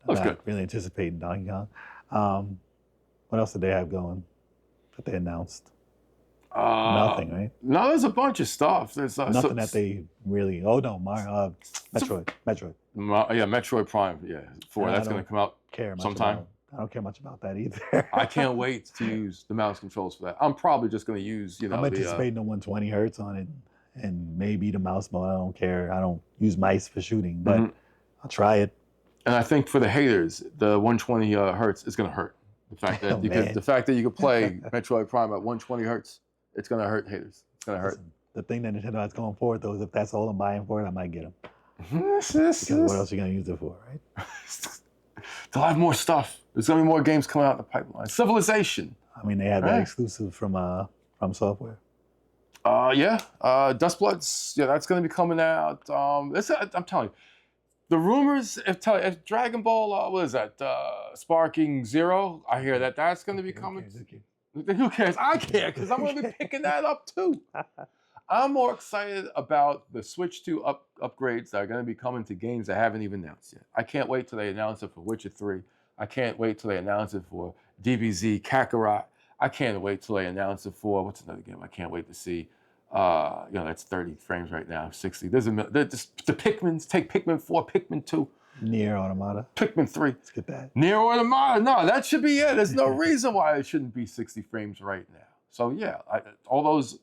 really anticipating Donkey Kong. What else did they have going that they announced? Nothing, right? No, there's a bunch of stuff. There's nothing that they really. Oh no, Mario, Metroid. Yeah, Metroid Prime. Yeah, 4. That's going to come out sometime. I don't care much about that either. I can't wait to use the mouse controls for that. I'm probably just going to use, I'm anticipating the 120 hertz on it, and maybe the mouse mode. I don't care. I don't use mice for shooting, but I'll try it. And I think for the haters, the 120 hertz is going to hurt. The fact that you could play Metroid Prime at 120 hertz. It's going to hurt haters. It's going to hurt. Listen, the thing that Nintendo has going for it, though, is if that's all I'm buying for it, I might get them. Because what else are you going to use it for, right? They'll have more stuff. There's going to be more games coming out in the pipeline. Civilization. I mean, they had that exclusive from Software. Yeah. Dustbloods. Yeah, that's going to be coming out. I'm telling you, The rumors, if Dragon Ball, what is that, Sparking Zero, I hear that that's going to be coming. Who cares? I care, because I'm going to be picking that up too. I'm more excited about the Switch 2 upgrades that are going to be coming to games that haven't even announced yet. I can't wait till they announce it for Witcher 3. I can't wait till they announce it for DBZ Kakarot. I can't wait till they announce it for, what's another game I can't wait to see? That's 30 frames right now, 60. The Pikmins, take Pikmin 4, Pikmin 2. Nier Automata. Pikmin 3. Let's get that. Nier Automata, no, that should be it. There's no reason why it shouldn't be 60 frames right now. So yeah, all those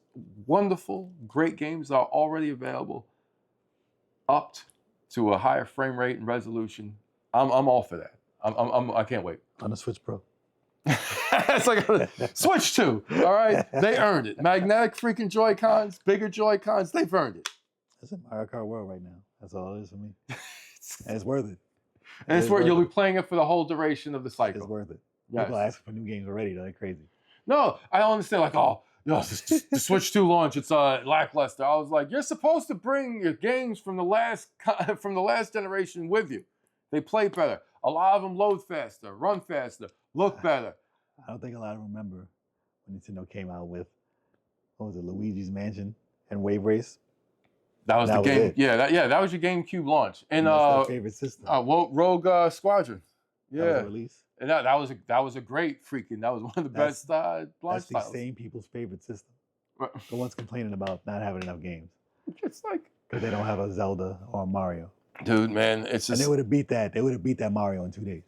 wonderful, great games are already available, upped to a higher frame rate and resolution. I'm all for that. I can't wait. On the Switch Pro. It's like Switch 2, all right? They earned it. Magnetic freaking Joy-Cons, bigger Joy-Cons, they've earned it. It's in Mario Kart World right now. That's all it is for me. And it's worth it. And it's worth it. You'll be playing it for the whole duration of the cycle. It's worth it. Yes. People ask for new games already. They're crazy. No, I don't understand. Like, the Switch 2 launch, it's lackluster. I was like, you're supposed to bring your games from the last generation with you. They play better. A lot of them load faster, run faster, look better. I don't think a lot of them remember when Nintendo came out with, what was it, Luigi's Mansion and Wave Race. That was the game. That was your GameCube launch. And that's their favorite system. Rogue Squadron. Yeah. That was a release. And that was a great freaking. That was one of the best launch titles. That's the same people's favorite system. Right. The ones complaining about not having enough games. It's like because they don't have a Zelda or a Mario. Dude, man, it's just. And they would have beat that. They would have beat that Mario in 2 days.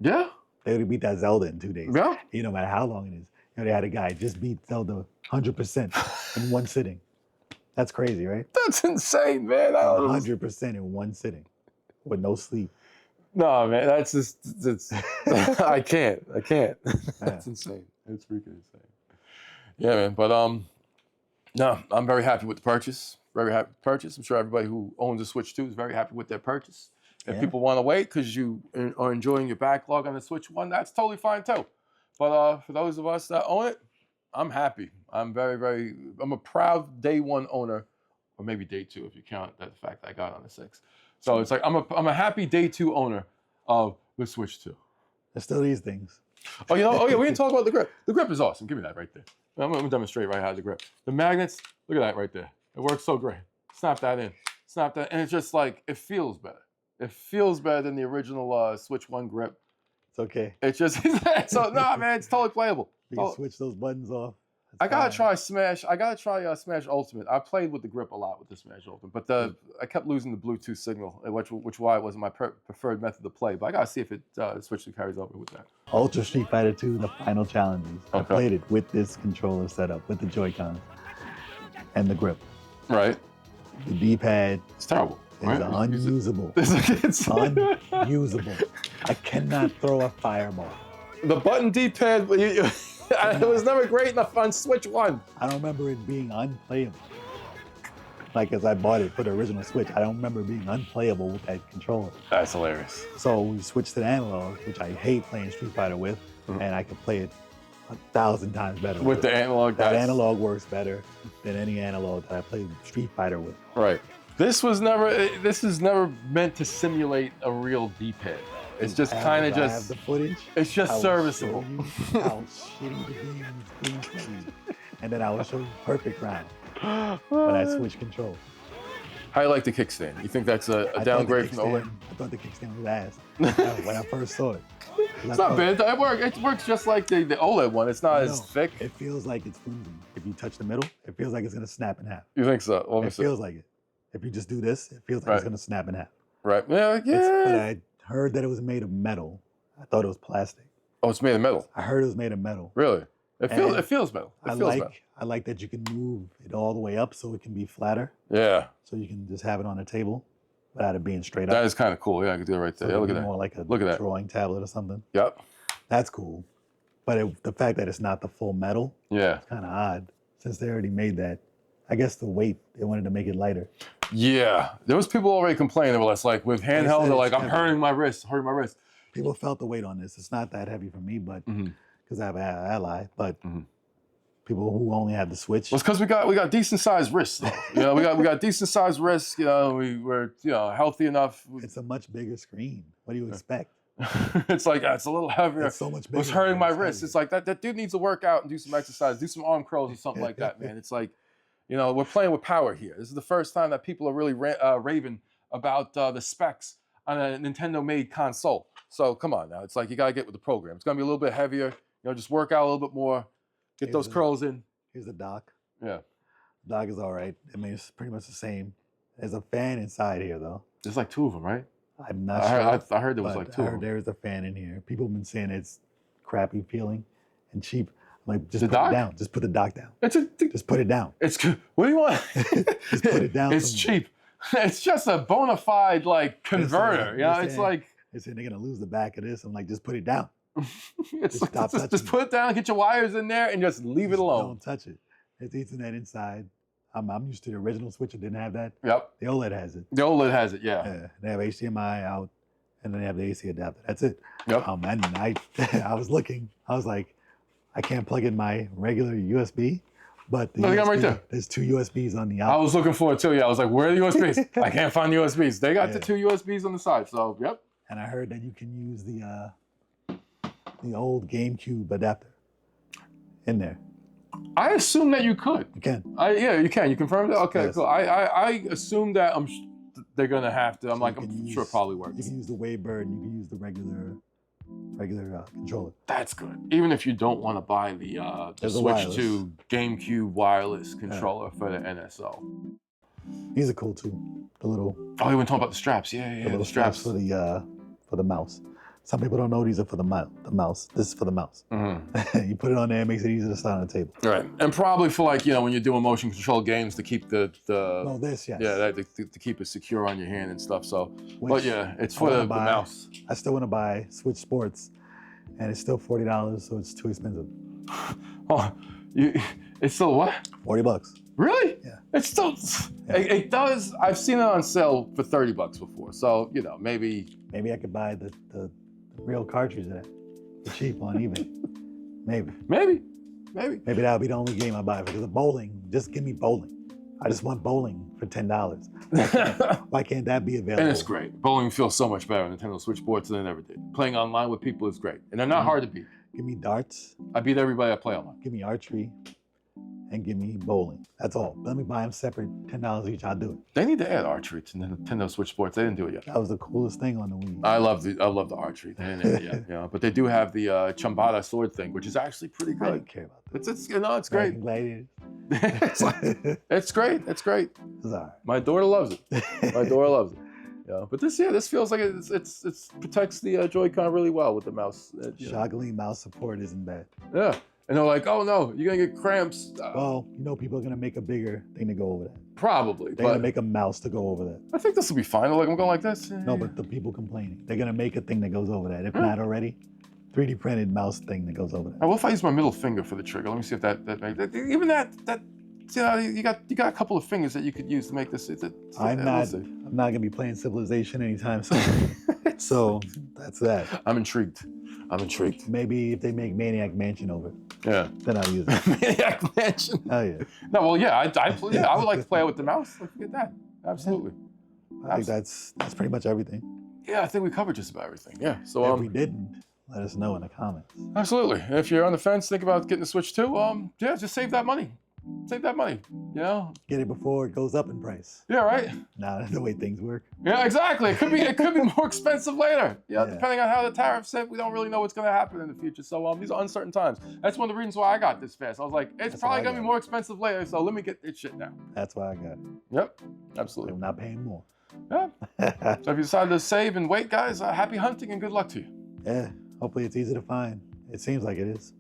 Yeah. They would have beat that Zelda in 2 days. Yeah. No matter how long it is. They had a guy just beat Zelda 100% in one sitting. That's crazy, right? That's insane, man. 100% in one sitting with no sleep. No, man, that's just, I can't. That's insane. It's freaking insane. Yeah, man, but no, I'm very happy with the purchase. Very happy with the purchase. I'm sure everybody who owns a Switch 2 is very happy with their purchase. If people want to wait because you are enjoying your backlog on the Switch 1, that's totally fine too. But for those of us that own it, I'm happy. I'm I'm a proud day 1 owner, or maybe day 2 if you count that fact I got on the 6. So it's like I'm a happy day 2 owner of the Switch 2. There's still these things. Oh, we didn't talk about the grip. The grip is awesome. Give me that right there. I'm gonna demonstrate right how the grip. The magnets, look at that right there. It works so great. Snap that in. And it's just like, it feels better. It feels better than the original Switch 1 grip. It's okay. It's just, man, it's totally playable. You can switch those buttons off. I gotta try Smash. Smash Ultimate. I played with the grip a lot with the Smash Ultimate, but I kept losing the Bluetooth signal, which why it wasn't my preferred method to play. But I gotta see if it Switch carries over with that. Ultra Street Fighter 2, the final challenges. Okay. I played it with this controller setup, with the Joy-Cons and the grip. Right. The D-pad. It's terrible. It's unusable. It's unusable. I cannot throw a fireball. The button D-pad. It was never great enough on Switch 1. I don't remember it being unplayable. Like, as I bought it for the original Switch, I don't remember it being unplayable with that controller. That's hilarious. So we switched to the analog, which I hate playing Street Fighter with, and I could play it 1,000 times better. With the analog? That analog works better than any analog that I played Street Fighter with. Right. This is never meant to simulate a real D-pad. It's just kind of just. I have the footage. It's just serviceable. How shitty the game is being played, and then I will show you perfect round when I switch control. How do you like the kickstand? You think that's a downgrade from the OLED? I thought the kickstand was ass when I first saw it. It's not bad. It works just like the OLED one. It's not as thick. It feels like it's flimsy. If you touch the middle, it feels like it's gonna snap in half. You think so? Well, it feels like it. If you just do this, it feels like it's gonna snap in half. Right. Yeah. But I heard that it was made of metal. I thought it was plastic. Oh, it's made of metal. I heard it was made of metal. Really? It feels metal. I like that you can move it all the way up so it can be flatter. Yeah. So you can just have it on a table without it being straight up. That is kind of cool. Yeah, I can do it right there. So yeah, look at that. More like a look at drawing tablet or something. Yep. That's cool. But the fact that it's not the full metal, it's kind of odd. Since they already made that, I guess the weight, they wanted to make it lighter. Yeah. There was people already complaining. They were like, with handheld, they're like, I'm hurting my wrist. People felt the weight on this. It's not that heavy for me, but because I have an ally, but people who only have the Switch. Well, it's because we got decent sized wrists, though. You know, we got decent sized wrists. You know, we're healthy enough. It's a much bigger screen. What do you expect? It's like it's a little heavier. It's so much bigger. It's hurting my wrist. It's like that dude needs to work out and do some exercise, do some arm curls or something like that, man. It's like, we're playing with power here. This is the first time that people are really raving about the specs on a Nintendo-made console. So come on now. It's like you gotta get with the program. It's gonna be a little bit heavier. Just work out a little bit more. Get those curls in. Here's the dock. Yeah. Dock is all right. I mean, it's pretty much the same. There's a fan inside here, though. There's like 2 of them, right? I'm not sure. I heard there was like 2 I of heard them. there is a fan in here. People have been saying it's crappy feeling and cheap. I'm like, just The put dock? it down. Just put the dock down. Just Just put it down. what do you want? Just put it down. It's cheap. It's just a bona fide like converter. It's like they said they're gonna lose the back of this. I'm like, just put it down. just put it down, get your wires in there, and just leave it alone. Don't touch it. It's Ethernet inside. I'm used to the original Switch. It didn't have that. Yep. The OLED has it. The OLED has it, yeah. Yeah. They have HDMI out, and then they have the AC adapter. That's it. Yep. And I was looking. I was like, I can't plug in my regular USB, but No, they got 'em right there. There's 2 USBs on the I out. was looking for it too. Yeah, I was like, where are the USBs? I can't find the USBs. They got the 2 USBs on the side. So, yep. And I heard that you can use the old GameCube adapter in there. I assume that you could. You can. Yeah, you can. You confirmed that? Okay, Yes. cool. I assume that they're gonna have to. I'm sure it probably You works. can use the Wavebird and you can use the regular controller. That's good. Even if you don't want to buy the There's a Switch wireless. 2 GameCube wireless controller for the NSO. These are cool too. The little Oh, you want to talk about the straps? Yeah, the little straps for the mouse. Some people don't know these are for the mouse. This is for the mouse. Mm-hmm. You put it on there, it makes it easy to start on the table. Right, and probably for like when you're doing motion control games to keep the No, this, yes. to keep it secure on your hand and stuff. So, but Which yeah, it's I for wanna the buy. mouse. I still want to buy Switch Sports, and it's still $40, so it's too expensive. Oh, it's still what? $40. Really? Yeah. It's still. Yeah. It does. I've seen it on sale for $30 before. So maybe. Maybe I could buy the real cartridge of that for cheap on eBay. Maybe. Maybe. Maybe that'll be the only game I buy because of bowling. Just give me bowling. I just want bowling for $10. Why can't that be available? And it's great. Bowling feels so much better on Nintendo Switch Sports than it ever did. Playing online with people is great, and they're not hard to beat. Give me darts. I beat everybody I play online. Give me archery. And give me bowling. That's all. Let me buy them separate, $10 each. I'll do it. They need to add archery to Nintendo Switch Sports. They didn't do it yet. That was the coolest thing on the Wii. I love the archery. They didn't add it yet. But they do have the Chambada sword thing, which is actually pretty I don't good. care about that. It's great. Gladiators. It's great. It's great. It's all My daughter loves it. My daughter loves it. But this feels like it protects the Joy-Con really well with the mouse. Shockingly, mouse support isn't bad. Yeah. And they're like, oh no, you're gonna get cramps. Well, people are gonna make a bigger thing to go over that. Probably. They're gonna make a mouse to go over that. I think this will be fine. Like I'm going like this. No, but the people complaining, they're gonna make a thing that goes over that. If not already, 3D printed mouse thing that goes over that. What if I use my middle finger for the trigger? Let me see if that makes even that. You got a couple of fingers that you could use to make this. I'm not gonna be playing Civilization anytime soon. So that's that. I'm intrigued. Maybe if they make Maniac Mansion over it, Yeah. then I'll use it. Maniac Mansion. Oh yeah. No, well, yeah, I would like to play it with the mouse. Let's get that. Absolutely. I think that's pretty much everything. Yeah, I think we covered just about everything. Yeah. So If we didn't, let us know in the comments. absolutely. And if you're on the fence, think about getting the Switch 2. Just save that money. Save that money. Get it before it goes up in price. Yeah, right. Now the way things work. Yeah, exactly. It could be more expensive later. Yeah, Yeah. depending on how the tariffs hit, we don't really know what's going to happen in the future. So these are uncertain times. That's one of the reasons why I got this fast. I was like, it's That's probably why I going to got be it. more expensive later, so let me get this shit now. That's why I got it. Yep, I'm absolutely. not paying more. Yeah. So if you decide to save and wait, guys, happy hunting and good luck to you. Yeah. Hopefully it's easy to find. It seems like it is.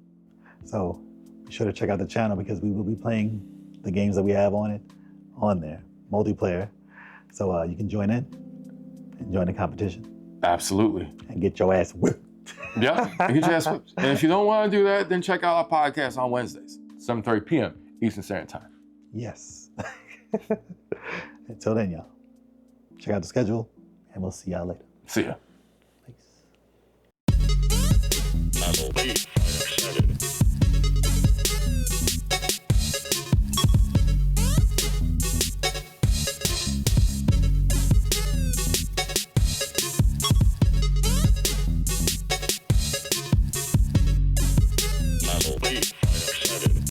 So be sure to check out the channel because we will be playing the games that we have on there, multiplayer. So you can join in and join the competition Absolutely. and get your ass whipped. Yeah, and get your ass whipped. And if you don't want to do that, then check out our podcast on Wednesdays, 7:30 p.m. Eastern Standard Time. Yes. Until then, y'all, check out the schedule and we'll see y'all later. See ya. Peace.